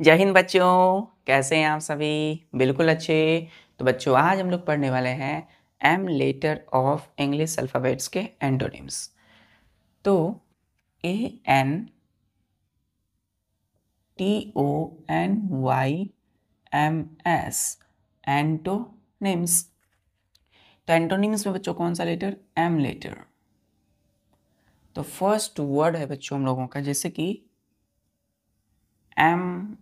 जय हिंद बच्चों, कैसे हैं आप सभी? बिल्कुल अच्छे। तो बच्चों आज हम लोग पढ़ने वाले हैं M letter of English alphabets के एंटोनिम्स। तो ANTONYMS एंटोनिम्स। तो एंटोनिम्स में बच्चों कौन सा लेटर? M letter. तो फर्स्ट वर्ड है बच्चों हम लोगों का, जैसे कि MAKE,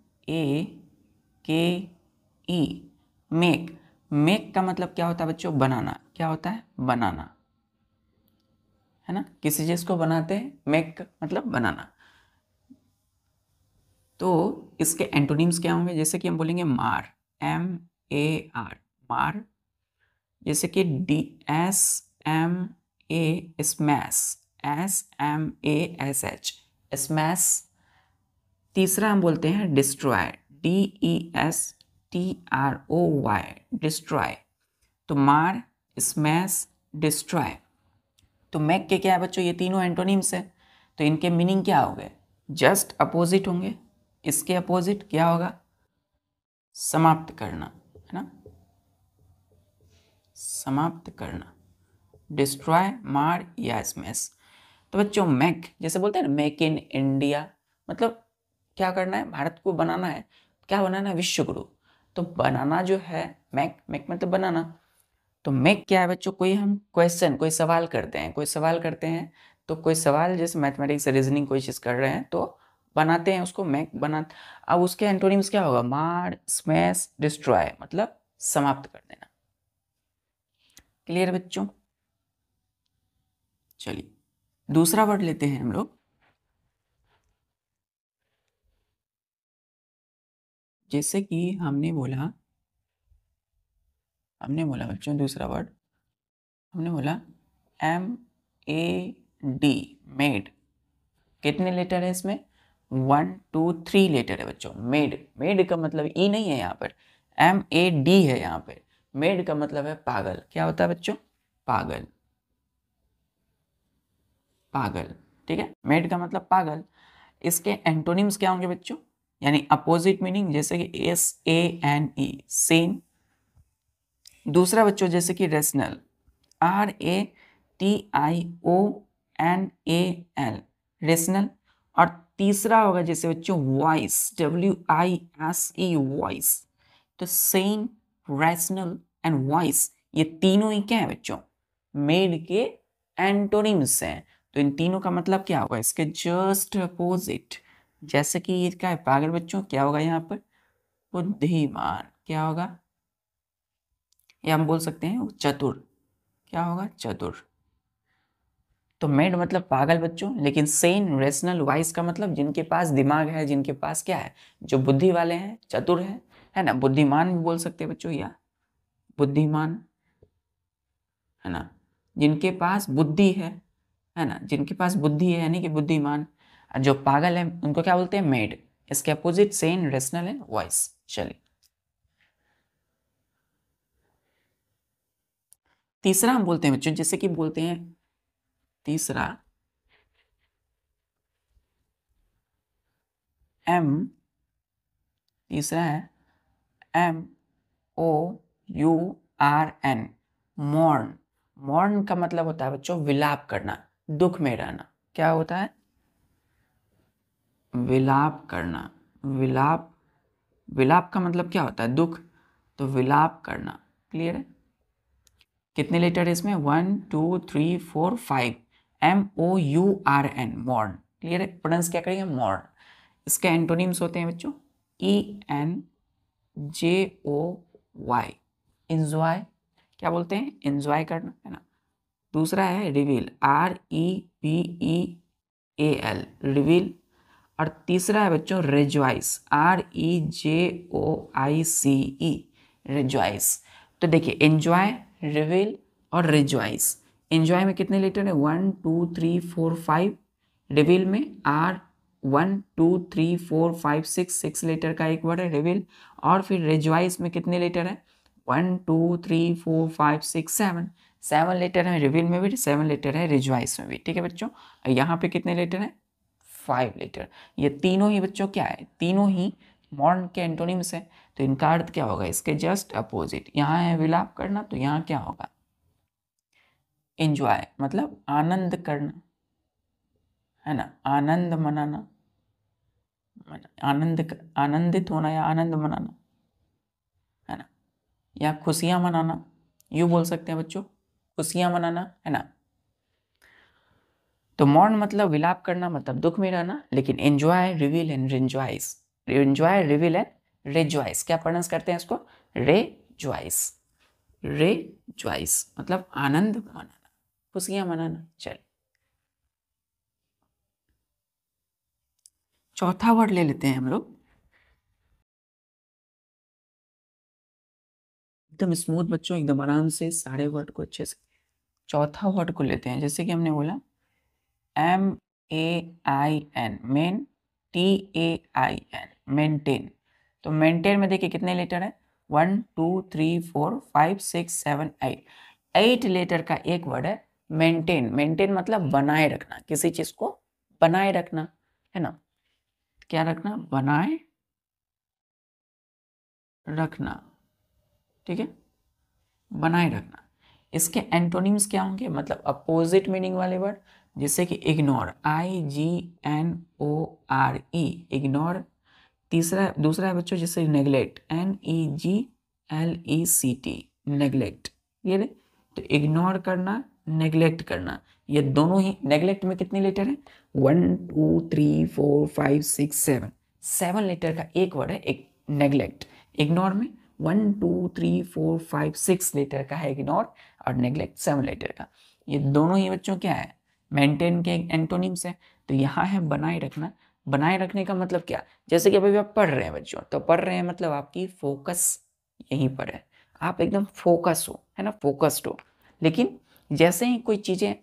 मेक। मेक का मतलब क्या होता है बच्चों? बनाना। क्या होता है? बनाना, है ना। किसी चीज को बनाते हैं, मेक मतलब बनाना। तो इसके एंटोनिम्स क्या होंगे? जैसे कि हम बोलेंगे मार, MAR, मार। जैसे कि DSMA, स्मैश, SMASH, स्मैश। तीसरा हम बोलते हैं डिस्ट्रॉय, DESTROY, डिस्ट्रॉय। तो मार, स्मैश, डिस्ट्रॉय। तो मैक के क्या है बच्चों? ये तीनों एंटोनिम्स है। तो इनके मीनिंग क्या हो गए? जस्ट अपोजिट होंगे। इसके अपोजिट क्या होगा? समाप्त करना, है ना, समाप्त करना। डिस्ट्रॉय, मार या स्मैश। तो बच्चों मैक, जैसे बोलते हैं ना मेक इन इंडिया, मतलब क्या करना है? भारत को बनाना है। क्या बनाना है? विश्व गुरु। तो बनाना जो है मैक, मैक मतलब बनाना। तो मेक क्या है बच्चों? कोई हम क्वेश्चन, कोई सवाल करते हैं, कोई सवाल करते हैं। तो कोई सवाल जैसे मैथमेटिक्स रीजनिंग कोई चीज़ कर रहे हैं तो बनाते हैं उसको मेक बना। अब उसके एंटोनिम्स क्या होगा? मार, स्मैश, डिस्ट्रॉय, मतलब समाप्त कर देना। क्लियर बच्चों? चलिए दूसरा वर्ड लेते हैं हम लोग। जैसे कि हमने बोला बच्चों दूसरा वर्ड, हमने बोला MAD, मेड। कितने लेटर है इसमें? 1 2 3 लेटर है बच्चों। मेड, मेड का मतलब ई नहीं है यहाँ पर, MAD है यहाँ पे। मेड का मतलब है पागल। क्या होता है बच्चों? पागल, पागल। ठीक है, मेड का मतलब पागल। इसके एंटोनिम्स क्या होंगे बच्चों? यानी अपोजिट मीनिंग, जैसे कि SANE, सेन। दूसरा बच्चों जैसे कि रेशनल, RATIONAL, रेशनल। और तीसरा होगा जैसे बच्चों वॉइस, WISE, वॉइस। तो सेन, रैशनल एंड वॉइस, ये तीनों ही क्या है बच्चों? मेड के एंटोनिम्स हैं। तो इन तीनों का मतलब क्या होगा? इसके जस्ट अपोजिट। जैसे कि ये क्या है? पागल बच्चों। क्या होगा यहाँ पर? बुद्धिमान। क्या होगा? या हम बोल सकते हैं चतुर। क्या होगा? चतुर। तो मेड मतलब पागल बच्चों, लेकिन सेन, रेशनल, वाइज का मतलब जिनके पास दिमाग है, जिनके पास क्या है, जो बुद्धि वाले हैं, चतुर है ना। बुद्धिमान भी बोल सकते हैं बच्चों, या बुद्धिमान, है ना, जिनके पास बुद्धि है ना, जिनके पास बुद्धि है यानी कि बुद्धिमान। जो पागल है उनको क्या बोलते हैं? मेड। इसके opposite Sen, rational and wise. चलिए तीसरा हम बोलते हैं बच्चों, जैसे कि बोलते हैं तीसरा एम, तीसरा है MOURN, मौर्न। मौर्न का मतलब होता है बच्चों विलाप करना, दुख में रहना। क्या होता है? विलाप करना। विलाप, विलाप का मतलब क्या होता है? दुख। तो विलाप करना। क्लियर है? कितने लेटर है इसमें? 1 2 3 4 5, MOURN, मौर्न। क्लियर है? प्रोनाउंस क्या करेंगे? मौर्न। इसके एंटोनिम्स होते हैं बच्चों ENJOY, इंजॉय। क्या बोलते हैं? इंजॉय करना, है ना। दूसरा है रिवील, REVEAL, रिवील। और तीसरा है बच्चों रिजॉइस, REJOICE, रिजॉइस। तो देखिए एंजॉय, रिवील और रिजॉइस। एंजॉय में कितने लेटर है? 1 2 3 4 5। रिवील में R 1 2 3 4 5 6 लेटर का एक वर्ड है रिवील। और फिर रिजॉइस में कितने लेटर है? 1 2 3 4 5 6 7, 7 लेटर है रिवील में भी, 7 लेटर है रिजॉइस में भी। ठीक है बच्चों, यहाँ पे कितने लेटर है? 5 लेटर। ये तीनों ही बच्चों क्या है? तीनों ही मॉर्न के एंटोनिम्स है, तो इनका अर्थ क्या होगा, इसके जस्ट अपोजिट। यहाँ है विलाप करना, तो यहाँ क्या होगा, एंजॉय, मतलब आनंद करना, है ना, आनंद मनाना, आनंदित होना या आनंद मनाना, है ना, या खुशियां मनाना, यूं बोल सकते हैं बच्चों, खुशियां मनाना, है ना। तो मॉर्न मतलब विलाप करना, मतलब दुख में रहना, लेकिन enjoy, reveal and rejoice, enjoy, reveal and rejoice, क्या प्रोनाउंस करते हैं इसको, रेजॉइस, रेजॉइस मतलब आनंद मनाना, खुशियां मनाना। चल चौथा वर्ड ले लेते हैं हम लोग, एकदम स्मूथ बच्चों, एकदम आराम से सारे वर्ड को अच्छे से। चौथा वर्ड को लेते हैं, जैसे कि हमने बोला MAIN, मेन, TAIN, मेंटेन। तो मेंटेन में देखिए कितने लेटर है, 1 2 3 4 5 6 7 8, 8 लेटर का एक वर्ड है मेंटेन। मेंटेन मतलब बनाए रखना, किसी चीज को बनाए रखना, है ना, क्या रखना, बनाए रखना, ठीक है, बनाए रखना। इसके एंटोनिम्स क्या होंगे, मतलब अपोजिट मीनिंग वाले वर्ड, जैसे कि इग्नोर, IGNORE, इग्नोर। दूसरा है बच्चों जैसे नेग्लेक्ट, NEGLECT, नेग्लेक्ट, ये रे। तो इग्नोर करना, नेग्लेक्ट करना, ये दोनों ही, नेग्लेक्ट में कितने लेटर है, 1 2 3 4 5 6 7, 7 लेटर का एक वर्ड है एक नेग्लेक्ट। इग्नोर में 1 2 3 4 5 6 लेटर का है इग्नोर, और नेग्लेक्ट 7 लेटर का। ये दोनों ही बच्चों क्या है, मेंटेन के एंटोनिम्स है। तो यहाँ है बनाए रखना। बनाए रखने का मतलब क्या, जैसे कि अभी आप पढ़ रहे हैं बच्चों, तो पढ़ रहे हैं मतलब आपकी फोकस यहीं पर है, आप एकदम फोकस हो, है ना, फोकस्ड हो। लेकिन जैसे ही कोई चीजें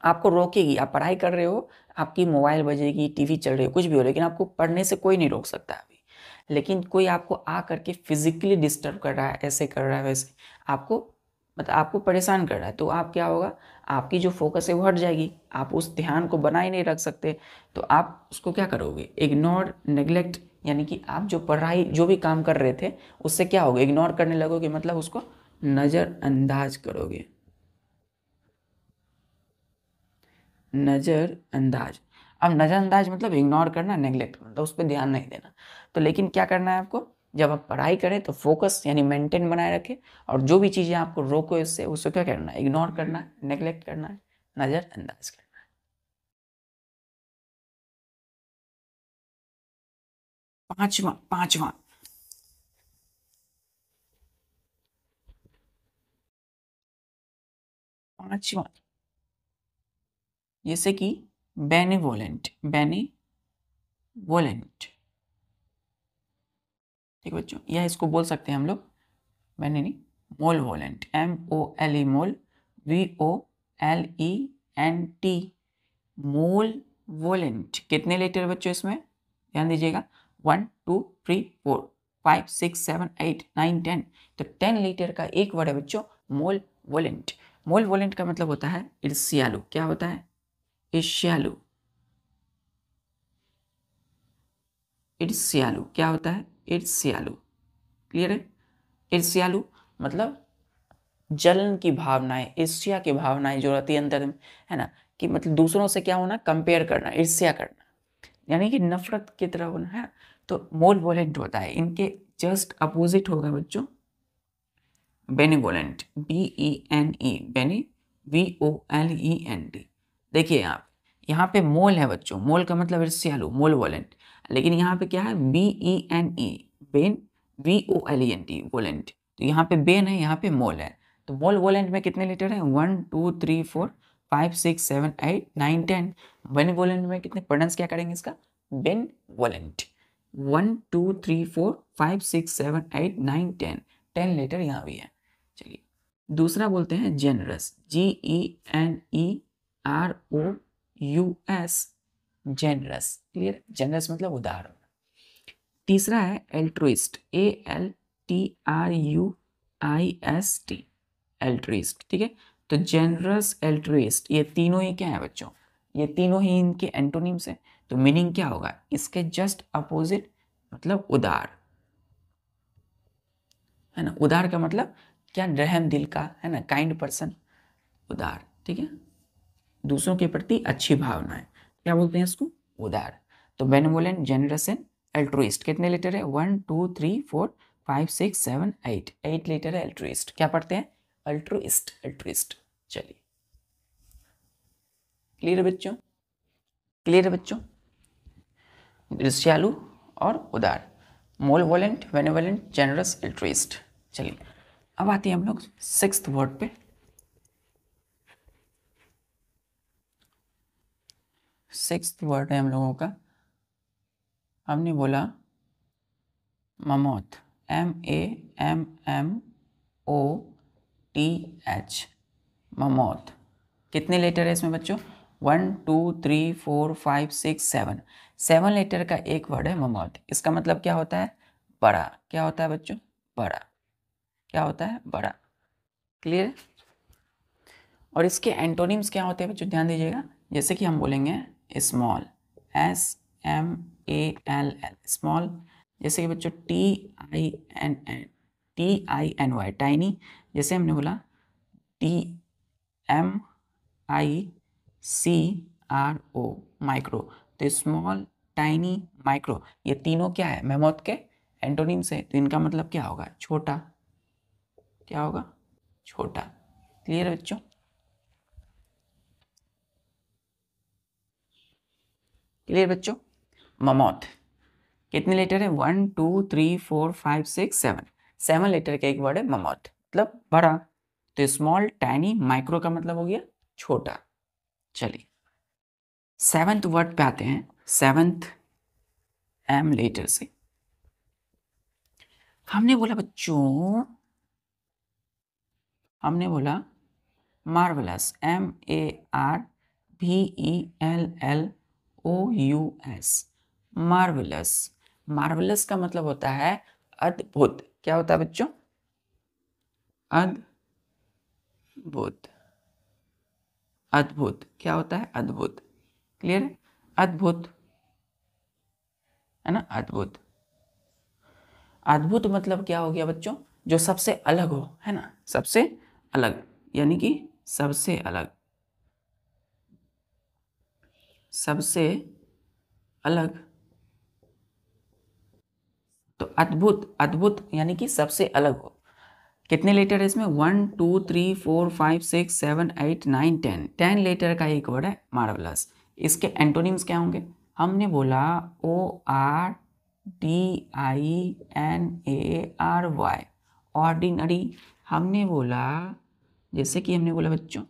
आपको रोकेगी, आप पढ़ाई कर रहे हो, आपकी मोबाइल बजेगी, टीवी चल रही हो, कुछ भी हो, लेकिन आपको पढ़ने से कोई नहीं रोक सकता अभी। लेकिन कोई आपको आ करके फिजिकली डिस्टर्ब कर रहा है, ऐसे कर रहा है, वैसे आपको, मतलब आपको परेशान कर रहा है, तो आप क्या होगा, आपकी जो फोकस है वो हट जाएगी, आप उस ध्यान को बनाए नहीं रख सकते। तो आप उसको क्या करोगे, इग्नोर, नेग्लेक्ट, यानी कि आप जो पढ़ाई, जो भी काम कर रहे थे, उससे क्या होगा, इग्नोर करने लगोगे, मतलब उसको नज़रअंदाज करोगे, नज़रअंदाज। अब नज़रअंदाज मतलब इग्नोर करना, नेग्लेक्ट करना, तो उस पर ध्यान नहीं देना। तो लेकिन क्या करना है आपको, जब आप पढ़ाई करें तो फोकस यानी मेंटेन बनाए रखें, और जो भी चीज़ें आपको रोको इससे, उसको क्या करना है, इग्नोर करना है, नेग्लेक्ट करना है, नज़रअंदाज करना है। पांचवा पांचवा पांचवा जैसे कि बेनिवोलेंट, बेनिवोलेंट, ठीक है बच्चों, या इसको बोल सकते हैं हम लोग, मैंने नहीं, मोलवोलेंट, MOLE, मोल, VOLENT, मोल वोलेंट। कितने लेटर बच्चों इसमें, ध्यान दीजिएगा, 1 2 3 4 5 6 7 8 9 10, तो 10 लीटर का एक वर्ड है बच्चों मोल वोलेंट। मोल वोलेंट का मतलब होता है ईर्ष्यालु, क्या होता है, ईर्ष्यालु, ईर्ष्यालु क्या होता है, ईर्ष्यालु, क्लियर है। ईर्ष्यालु मतलब जलन की भावनाएं, ईर्ष्या की भावनाएं जो रहती है अंदर में, है ना, कि मतलब दूसरों से क्या होना, कंपेयर करना, ईर्ष्या करना, यानी कि नफरत की तरह होना है। तो मोल वोलेंट होता है, इनके जस्ट अपोजिट होगा बच्चों बेनिवोलेंट, BENE, बेनी, VOLENT। देखिए आप, यहाँ पे मोल है बच्चों, मोल का मतलब ईर्ष्यालु, मोल वोलेंट, लेकिन यहाँ पे क्या है, BENE, बेन, VOLENT, वोलेंट। तो यहाँ पे बेन है, यहाँ पे मोल है। तो मोल वोलेंट में कितने लीटर है, 1 2 3 4 5 6 7 8 9 10। बेनिवोलेंट में कितने, प्रोनाउंस क्या करेंगे इसका, बेनवोलेंट, 1 2 3 4 5 6 7 8 9 10, 10 लीटर यहाँ भी है। चलिए दूसरा बोलते हैं generous, GENEROUS, generous, clear, generous मतलब उदार। तीसरा है एल्ट्रुइस्ट, ALTRUIST, एल्ट्रुइस्ट, ठीक है। तो जेनरस, एल्ट्रुइस्ट, ये तीनों ही क्या है बच्चों, ये तीनों ही इनके एंटोनिम्स है। तो मीनिंग क्या होगा, इसके जस्ट अपोजिट मतलब उदार, है ना। उदार का मतलब क्या, रहम दिल का, है ना, काइंड पर्सन, उदार, ठीक है, दूसरों के प्रति अच्छी भावनाएं, क्या बोलते हैं इसको, उदार। तो बेनेवोलेंट, जेनरस एंड अल्ट्रुइस्ट, कितने लेटर है, 1 2 3 4 5 6 7 8, 8 लेटर है अल्ट्रुइस्ट। क्या पढ़ते हैं, अल्ट्रुइस्ट, अल्ट्रुइस्ट। चलिए, क्लियर है बच्चों, क्लियर है बच्चों, ईर्ष्यालु और उदार, मोलवोलेंट, बेनेवोलेंट, जेनरस, अल्ट्रुइस्ट। चलिए, अब आते हैं हम लोग 6th वर्ड पे। 6th वर्ड है हम लोगों का, हमने बोला ममोथ, MAMMOTH, ममोथ। कितने लेटर है इसमें बच्चों, 1 2 3 4 5 6 7, 7 लेटर का एक वर्ड है ममोथ। इसका मतलब क्या होता है, बड़ा। क्या होता है बच्चों, बड़ा। क्या होता है, बड़ा। क्लियर। और इसके एंटोनिम्स क्या होते हैं बच्चों, ध्यान दीजिएगा। जैसे कि हम बोलेंगे स्मॉल, SMALL, स्मॉल। जैसे कि बच्चों TINY, टाइनी। जैसे हमने बोला MICRO, माइक्रो। तो स्मॉल, टाइनी, माइक्रो, ये तीनों क्या है, मेमोथ के एंटोनिम्स है। तो इनका मतलब क्या होगा, छोटा। क्या होगा, छोटा। क्लियर है बच्चों, क्लियर बच्चों। ममोथ कितने लेटर है, 1 2 3 4 5 6 7, 7 लेटर का एक वर्ड है ममोथ, मतलब बड़ा। तो स्मॉल, टाइनी, माइक्रो का मतलब हो गया छोटा। चलिए, 7th वर्ड पे आते हैं, 7th M लेटर से। हमने बोला बच्चों, हमने बोला मार्वलस, MARVELLOUS, मार्वलस। मार्वलस का मतलब होता है अद्भुत। क्या होता है बच्चों, अद्भुत, अद्भुत। क्या होता है, अद्भुत। क्लियर है, अद्भुत, है ना, अद्भुत। अद्भुत मतलब क्या हो गया बच्चों, जो सबसे अलग हो, है ना, सबसे अलग, यानी कि सबसे अलग, सबसे अलग। तो अद्भुत, अद्भुत यानी कि सबसे अलग हो। कितने लेटर है इसमें, 1 2 3 4 5 6 7 8 9 10, 10 लेटर का एक वर्ड है मार्वलस। इसके एंटोनिम्स क्या होंगे, हमने बोला ORDINARY, ऑर्डिनरी। हमने बोला, जैसे कि हमने बोला बच्चों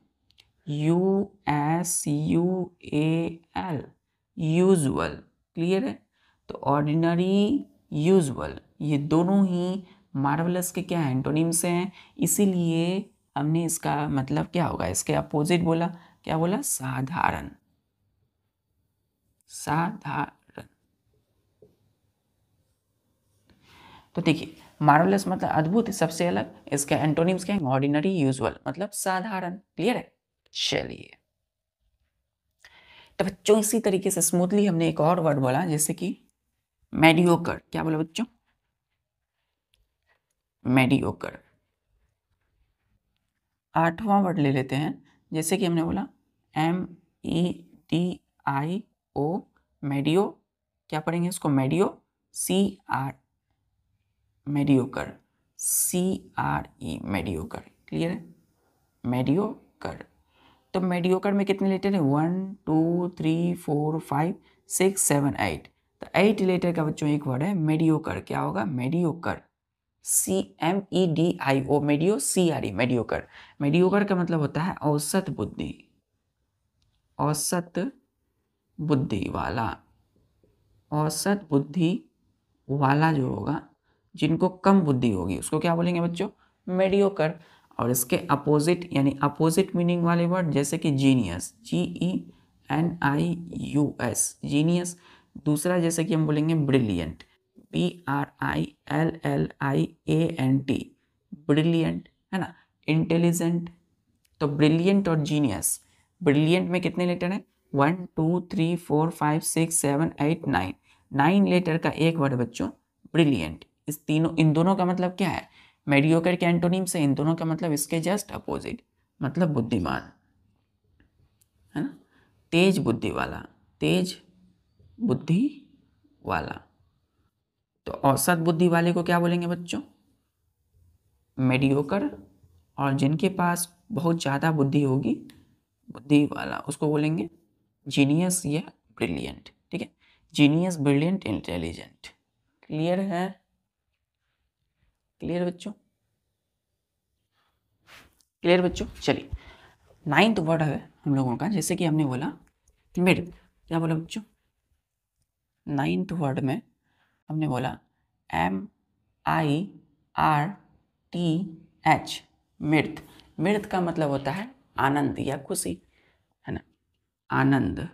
USUAL, यूजुअल। क्लियर है। तो ऑर्डिनरी, यूजुअल, ये दोनों ही मार्वलस के क्या एंटोनिम्स हैं। इसीलिए हमने इसका मतलब क्या होगा, इसके अपोजिट बोला। क्या बोला, साधारण, साधारण। तो देखिए, मार्वलस मतलब अद्भुत, सबसे अलग। इसके एंटोनिम्स क्या है, ऑर्डिनरी, यूजुअल, मतलब साधारण। क्लियर है। चलिए, तो बच्चों इसी तरीके से स्मूथली हमने एक और वर्ड बोला, जैसे कि मेडियोकर। क्या बोला बच्चों, मेडियोकर। 8वां वर्ड ले लेते हैं, जैसे कि हमने बोला MEDIO, मेडियो। क्या पढ़ेंगे इसको, मेडियो, CR, mediocre, CRE, mediocre. Clear है, मेडियोकर। तो मेडियोकर में कितने लेटर है, 1 2 3 4 5 6 7 8। तो 8 लेटर का बच्चों एक वर्ड है मेडियोकर। क्या होगा, mediocre, CMEDIO, मेडियो, CRE, mediocre. Mediocre का मतलब होता है औसत बुद्धि, औसत बुद्धि वाला, औसत बुद्धि वाला जो होगा, जिनको कम बुद्धि होगी, उसको क्या बोलेंगे बच्चों, मेडियोकर। और इसके अपोजिट, यानी अपोजिट मीनिंग वाले वर्ड, जैसे कि जीनियस, GENIUS, जीनियस। दूसरा जैसे कि हम बोलेंगे ब्रिलियंट, BRILLIANT, ब्रिलियंट, है ना, इंटेलिजेंट। तो ब्रिलियंट और जीनियस, ब्रिलियंट में कितने लेटर हैं, 1 2 3 4 5 6 7 8 9, 9 लेटर का एक वर्ड बच्चों ब्रिलियंट। इन दोनों का मतलब क्या है? मेडियोकर के एंटोनिम से इन दोनों का मतलब इसके जस्ट अपोजिट, मतलब बुद्धिमान, है ना। तेज बुद्धि वाला, तेज बुद्धि वाला। तो औसत बुद्धि वाले को क्या बोलेंगे बच्चों? मेडियोकर। और जिनके पास बहुत ज़्यादा बुद्धि होगी, बुद्धि वाला, उसको बोलेंगे जीनियस या ब्रिलियंट। ठीक है, जीनियस, ब्रिलियंट, इंटेलिजेंट। क्लियर है? क्लियर बच्चों? क्लियर बच्चों? चलिए, 9th वर्ड है हम लोगों का, जैसे कि हमने बोला मिड। क्या बोला बच्चों? 9th वर्ड में हमने बोला MIRTH, मिर्थ। मिर्थ का मतलब होता है आनंद या खुशी, है ना। आनंद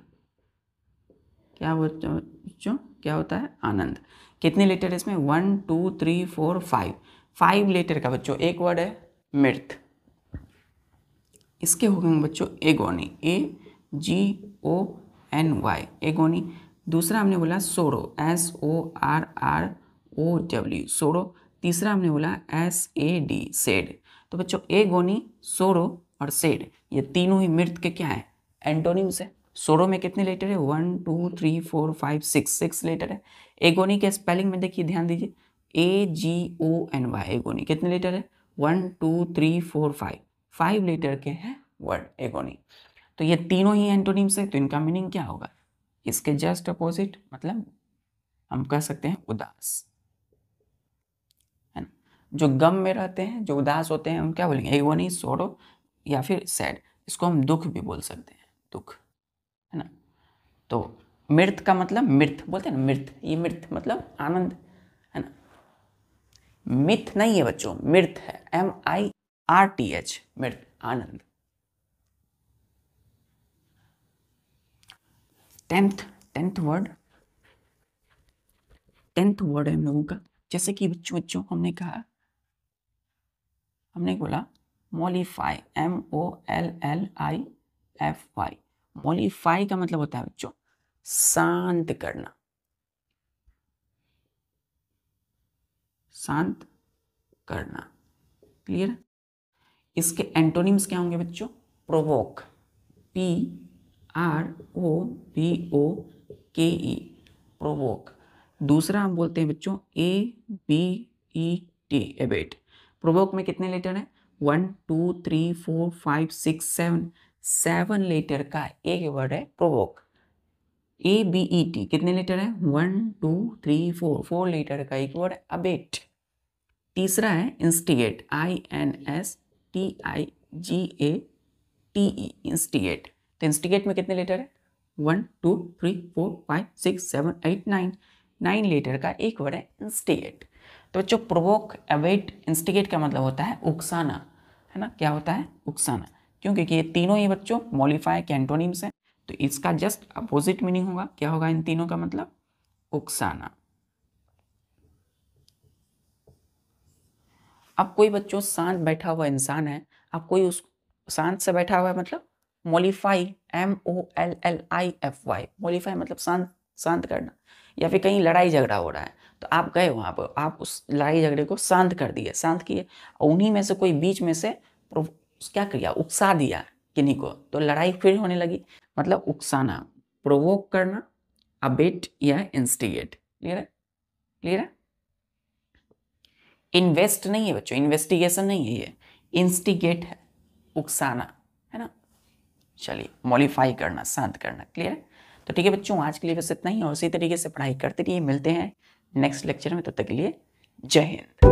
क्या बच्चों? क्या होता है? आनंद। कितने लेटर है इसमें? 1 2 3 4 5, 5 लेटर का बच्चों एक वर्ड है मिर्थ। इसके हो गए बच्चों एगोनी, AGONY, एगोनी। दूसरा हमने बोला सोरो, SORROW, सोरो। तीसरा हमने बोला SAD, सेड। तो बच्चों एगोनी, सोरो और सेड, ये तीनों ही मिर्थ के क्या है? एंटोनिम्स है। सोरो में कितने लेटर है? 1 2 3 4 5 6 लेटर है। एगोनी के स्पेलिंग में देखिए, ध्यान दीजिए, AGONY, एगोनी। कितने लेटर है? 1 2 3 4 5 लेटर के हैं वर्ड एगोनी। तो ये तीनों ही एंटोनिम्स है, तो इनका मीनिंग क्या होगा? इसके जस्ट अपोजिट, मतलब हम कह सकते हैं उदास, है ना। जो गम में रहते हैं, जो उदास होते हैं, हम क्या बोलेंगे? एगोनी, सोरो या फिर सैड। इसको हम दुख भी बोल सकते हैं, दुख, है ना। तो मृत का मतलब, मृत बोलते हैं ना, मृत, ये मृत मतलब आनंद, है ना। मिथ नहीं है बच्चों, मृत है, MIRTH, मृत, आनंद। 10th वर्ड है हम लोगों का, जैसे कि बच्चों हमने कहा, हमने बोला मॉलिफाई, MOLLIFY। मॉलिफाई का मतलब होता है बच्चों शांत करना, शांत करना। क्लियर? इसके एंटोनिम्स क्या होंगे बच्चों? Provoke, PROVOKE, provoke. दूसरा हम बोलते हैं बच्चों ABET, एबेट। प्रोवोक में कितने लेटर हैं? 1 2 3 4 5 6 7, 7 लेटर का एक वर्ड है प्रोवोक। ABET कितने लेटर है? 1 2 3 4, 4 लेटर का एक वर्ड है अबेट। तीसरा है इंस्टिगेट, INSTIGATE, इंस्टिगेट। तो इंस्टिगेट में कितने लेटर है? 1 2 3 4 5 6 7 8 9, 9 लेटर का एक वर्ड है इंस्टिगेट। तो बच्चों प्रोवोक, अवेट, इंस्टिगेट का मतलब होता है उकसाना, है ना। क्या होता है? उकसाना। क्यों? क्योंकि ये तीनों ही बच्चों मॉलिफाई के एंटोनिम्स हैं, तो इसका जस्ट अपोजिट मीनिंग होगा। क्या होगा इन तीनों का मतलब? उकसाना। अब कोई बच्चों शांत बैठा हुआ इंसान है, अब कोई उस शांत से बैठा हुआ है, मतलब मॉलिफाई, MOLLIFY, मॉलिफाई मतलब शांत, शांत करना। या फिर कहीं लड़ाई झगड़ा हो रहा है, तो आप गए वहाँ पर, आप उस लड़ाई झगड़े को शांत कर दिए, शांत किए, और उन्हीं में से कोई बीच में से क्या किया? उकसा दिया किन्हीं को, तो लड़ाई फिर होने लगी, मतलब उकसाना, प्रोवोक करना, अबेट या इंस्टिगेट। क्लियर है? क्लियर है? इन्वेस्ट नहीं है बच्चों, इन्वेस्टिगेशन नहीं है, ये इंस्टिगेट है, उकसाना, है ना। चलिए, मॉडिफाई करना, शांत करना। क्लियर है? तो ठीक है बच्चों, आज के लिए बस इतना ही, और उसी तरीके से पढ़ाई करते रहिए। मिलते हैं नेक्स्ट लेक्चर में, तब तक के लिए जय हिंद।